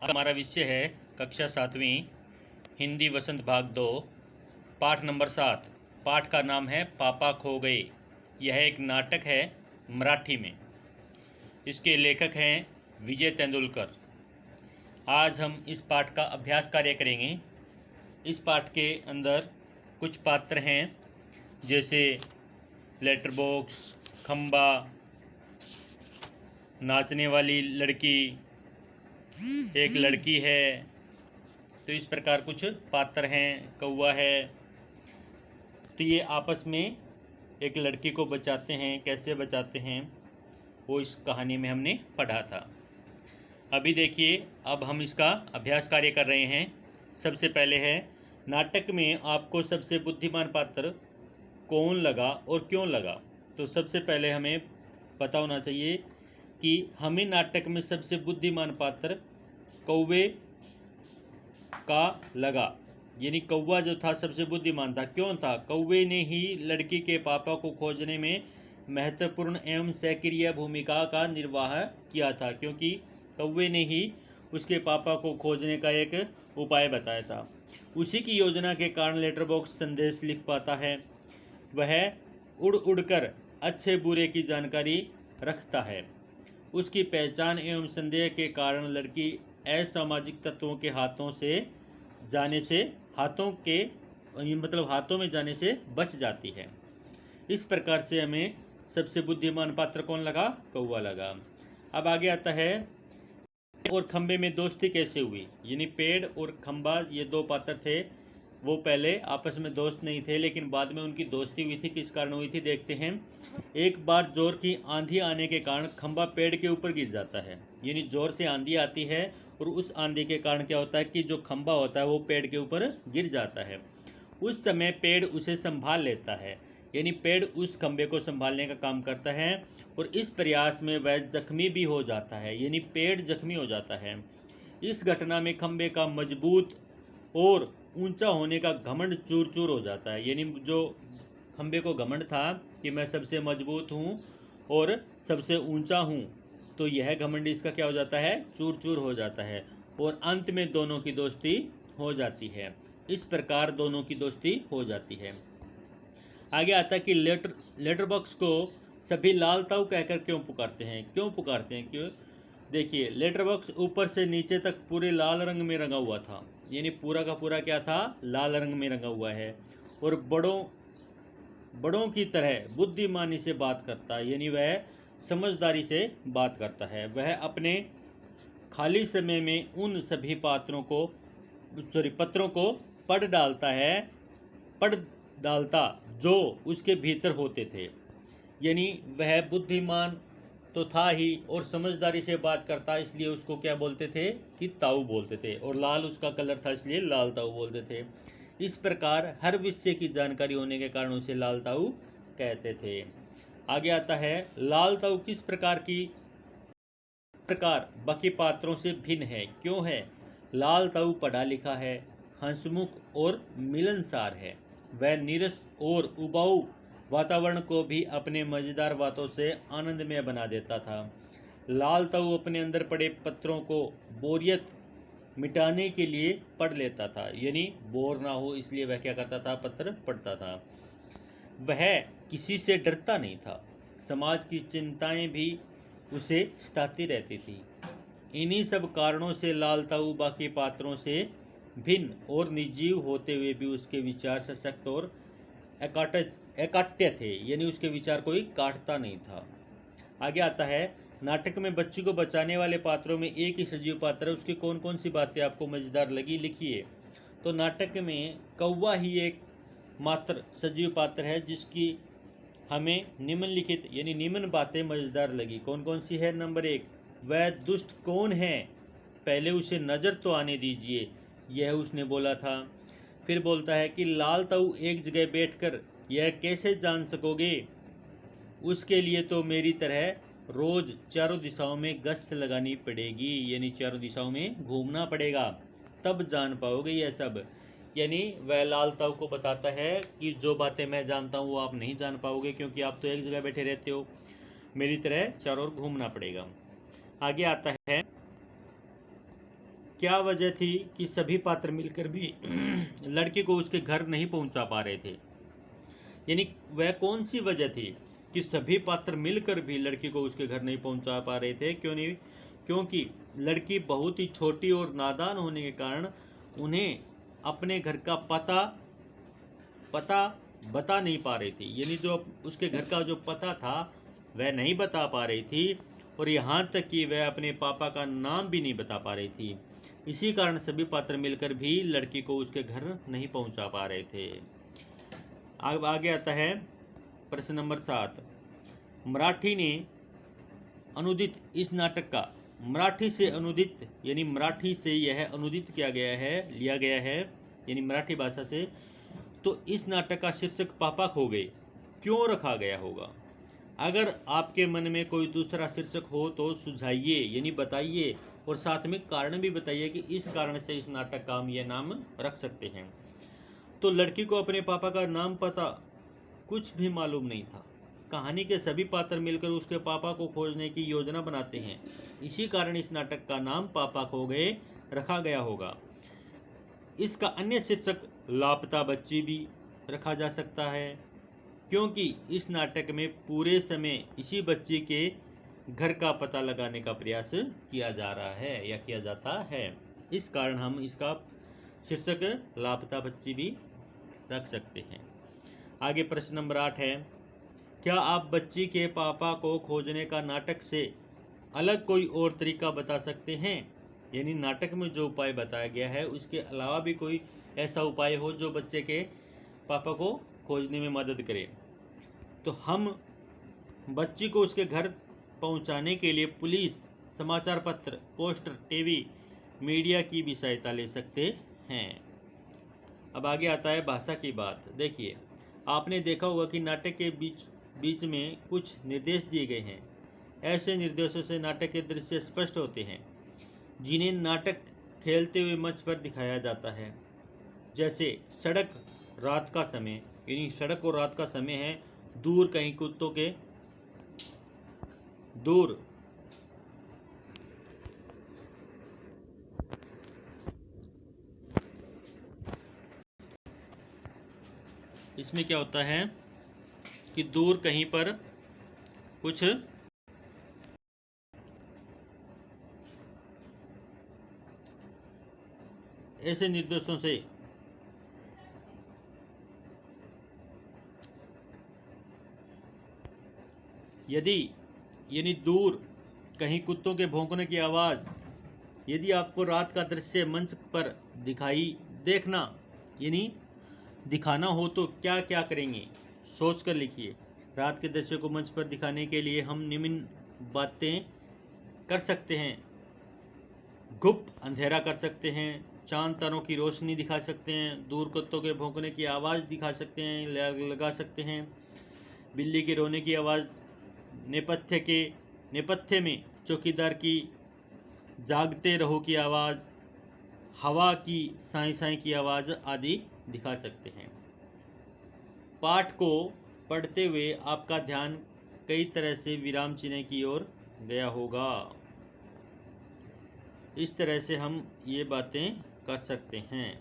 हमारा विषय है कक्षा 7वीं हिंदी वसंत भाग 2 पाठ नंबर 7। पाठ का नाम है पापा खो गए। यह एक नाटक है मराठी में। इसके लेखक हैं विजय तेंदुलकर। आज हम इस पाठ का अभ्यास कार्य करेंगे। इस पाठ के अंदर कुछ पात्र हैं जैसे लेटर बॉक्स, खंबा, नाचने वाली लड़की, एक लड़की है। तो इस प्रकार कुछ पात्र हैं, कौवा है। तो ये आपस में एक लड़की को बचाते हैं। कैसे बचाते हैं वो इस कहानी में हमने पढ़ा था। अभी देखिए, अब हम इसका अभ्यास कार्य कर रहे हैं। सबसे पहले है, नाटक में आपको सबसे बुद्धिमान पात्र कौन लगा और क्यों लगा। तो सबसे पहले हमें पता होना चाहिए कि हमें नाटक में सबसे बुद्धिमान पात्र कौवे का लगा। यानी कौवा जो था सबसे बुद्धिमान था। क्यों था? कौवे ने ही लड़की के पापा को खोजने में महत्वपूर्ण एवं सक्रिय भूमिका का निर्वाह किया था, क्योंकि कौवे ने ही उसके पापा को खोजने का एक उपाय बताया था। उसी की योजना के कारण लेटर बॉक्स संदेश लिख पाता है। वह उड़ उड़कर अच्छे बुरे की जानकारी रखता है। उसकी पहचान एवं संदेह के कारण लड़की असामाजिक तत्वों के हाथों में जाने से बच जाती है। इस प्रकार से हमें सबसे बुद्धिमान पात्र कौन लगा? कौवा लगा। अब आगे आता है, और खंबे में दोस्ती कैसे हुई। यानी पेड़ और खंबा, ये दो पात्र थे। वो पहले आपस में दोस्त नहीं थे, लेकिन बाद में उनकी दोस्ती हुई थी। किस कारण हुई थी देखते हैं। एक बार जोर की आंधी आने के कारण खंबा पेड़ के ऊपर गिर जाता है। यानी जोर से आंधी आती है और उस आंधी के कारण क्या होता है कि जो खंबा होता है वो पेड़ के ऊपर गिर जाता है। उस समय पेड़ उसे संभाल लेता है। यानी पेड़ उस खंबे को संभालने का काम करता है और इस प्रयास में वह जख्मी भी हो जाता है। यानी पेड़ जख्मी हो जाता है। इस घटना में खंबे का मजबूत और ऊंचा होने का घमंड चूर चूर हो जाता है। यानी जो खंबे को घमंड था कि मैं सबसे मजबूत हूँ और सबसे ऊंचा हूँ, तो यह घमंड इसका क्या हो जाता है? चूर चूर हो जाता है। और अंत में दोनों की दोस्ती हो जाती है। इस प्रकार दोनों की दोस्ती हो जाती है। आगे आता है कि लेटर बॉक्स को सभी लाल ताऊ कहकर क्यों पुकारते हैं। क्यों? देखिए, लेटर बॉक्स ऊपर से नीचे तक पूरे लाल रंग में रंगा हुआ था। यानी पूरा का पूरा क्या था? लाल रंग में रंगा हुआ है। और बड़ों की तरह बुद्धिमानी से बात करता है। यानी वह समझदारी से बात करता है। वह अपने खाली समय में उन सभी पत्रों को पढ़ डालता जो उसके भीतर होते थे। यानी वह बुद्धिमान तो था ही और समझदारी से बात करता, इसलिए उसको क्या बोलते थे कि ताऊ बोलते थे। और लाल उसका कलर था, इसलिए लाल ताऊ बोलते थे। इस प्रकार हर विषय की जानकारी होने के कारण उसे लाल ताऊ कहते थे। आगे आता है, लाल ताऊ किस प्रकार बाकी पात्रों से भिन्न है। क्यों है? लाल ताऊ पढ़ा लिखा है, हंसमुख और मिलनसार है। वह नीरस और उबाऊ वातावरण को भी अपने मजेदार बातों से आनंदमय बना देता था। लाल ताऊ अपने अंदर पड़े पत्रों को बोरियत मिटाने के लिए पढ़ लेता था। यानी बोर ना हो इसलिए वह क्या करता था? पत्र पढ़ता था। वह किसी से डरता नहीं था। समाज की चिंताएं भी उसे सताती रहती थी। इन्हीं सब कारणों से लाल ताऊ बाकी पात्रों से भिन्न और निर्जीव होते हुए भी उसके विचार सशक्त और एकाट्य थे। यानी उसके विचार कोई काटता नहीं था। आगे आता है, नाटक में बच्ची को बचाने वाले पात्रों में एक ही सजीव पात्र है। उसकी कौन कौन सी बातें आपको मजेदार लगी, लिखिए। तो नाटक में कौवा ही एक मात्र सजीव पात्र है जिसकी हमें निम्नलिखित यानी निम्न बातें मजेदार लगी। कौन कौन सी है? नंबर 1, वह दुष्ट कौन है? पहले उसे नज़र तो आने दीजिए, यह उसने बोला था। फिर बोलता है कि लाल ताऊ एक जगह बैठकर यह कैसे जान सकोगे? उसके लिए तो मेरी तरह रोज चारों दिशाओं में गश्त लगानी पड़ेगी। यानी चारों दिशाओं में घूमना पड़ेगा, तब जान पाओगे यह सब। यानी वह लाल ताऊ को बताता है कि जो बातें मैं जानता हूँ वो आप नहीं जान पाओगे, क्योंकि आप तो एक जगह बैठे रहते हो। मेरी तरह चारों ओर घूमना पड़ेगा। आगे आता है क्या वजह थी कि सभी पात्र मिलकर भी लड़की को उसके घर नहीं पहुंचा पा रहे थे? यानी वह कौन सी वजह थी कि सभी पात्र मिलकर भी लड़की को उसके घर नहीं पहुंचा पा रहे थे? क्यों नहीं? क्योंकि लड़की बहुत ही छोटी और नादान होने के कारण उन्हें अपने घर का पता बता नहीं पा रही थी। यानी जो उसके घर का जो पता था वह नहीं बता पा रही थी, और यहाँ तक कि वह अपने पापा का नाम भी नहीं बता पा रही थी। इसी कारण सभी पात्र मिलकर भी लड़की को उसके घर नहीं पहुंचा पा रहे थे। अब आगे आता है प्रश्न नंबर 7। मराठी ने अनुदित इस नाटक का मराठी से अनुदित, यानी मराठी से यह अनुदित किया गया है, लिया गया है, यानी मराठी भाषा से। तो इस नाटक का शीर्षक पापा खो गए क्यों रखा गया होगा? अगर आपके मन में कोई दूसरा शीर्षक हो तो सुझाइए, यानी बताइए, और साथ में कारण भी बताइए कि इस कारण से इस नाटक का हम यह नाम रख सकते हैं। तो लड़की को अपने पापा का नाम पता कुछ भी मालूम नहीं था। कहानी के सभी पात्र मिलकर उसके पापा को खोजने की योजना बनाते हैं। इसी कारण इस नाटक का नाम पापा खो गए रखा गया होगा। इसका अन्य शीर्षक लापता बच्ची भी रखा जा सकता है, क्योंकि इस नाटक में पूरे समय इसी बच्ची के घर का पता लगाने का प्रयास किया जा रहा है या किया जाता है। इस कारण हम इसका शीर्षक लापता बच्ची भी रख सकते हैं। आगे प्रश्न नंबर 8 है, क्या आप बच्ची के पापा को खोजने का नाटक से अलग कोई और तरीका बता सकते हैं? यानी नाटक में जो उपाय बताया गया है उसके अलावा भी कोई ऐसा उपाय हो जो बच्चे के पापा को खोजने में मदद करे। तो हम बच्ची को उसके घर पहुंचाने के लिए पुलिस, समाचार पत्र, पोस्टर, टीवी, मीडिया की भी सहायता ले सकते हैं। अब आगे आता है भाषा की बात। देखिए, आपने देखा होगा कि नाटक के बीच में कुछ निर्देश दिए गए हैं। ऐसे निर्देशों से नाटक के दृश्य स्पष्ट होते हैं, जिन्हें नाटक खेलते हुए मंच पर दिखाया जाता है। जैसे सड़क, रात का समय, यानी सड़क और रात का समय है, दूर कहीं कुत्तों के दूर इसमें क्या होता है कि दूर कहीं पर कुछ ऐसे निर्देशों से यदि यानी दूर कहीं कुत्तों के भौंकने की आवाज़, यदि आपको रात का दृश्य मंच पर दिखाना हो तो क्या क्या करेंगे, सोच कर लिखिए। रात के दृश्य को मंच पर दिखाने के लिए हम निम्न बातें कर सकते हैं। गुप्त अंधेरा कर सकते हैं, चांद तारों की रोशनी दिखा सकते हैं, दूर कुत्तों के भौंकने की आवाज़ दिखा सकते हैं, लगा सकते हैं, बिल्ली के रोने की आवाज़, नेपथ्य में चौकीदार की जागते रहो की आवाज़, हवा की साई साई की आवाज़ आदि दिखा सकते हैं। पाठ को पढ़ते हुए आपका ध्यान कई तरह से विराम चिन्ह की ओर गया होगा। इस तरह से हम ये बातें कर सकते हैं।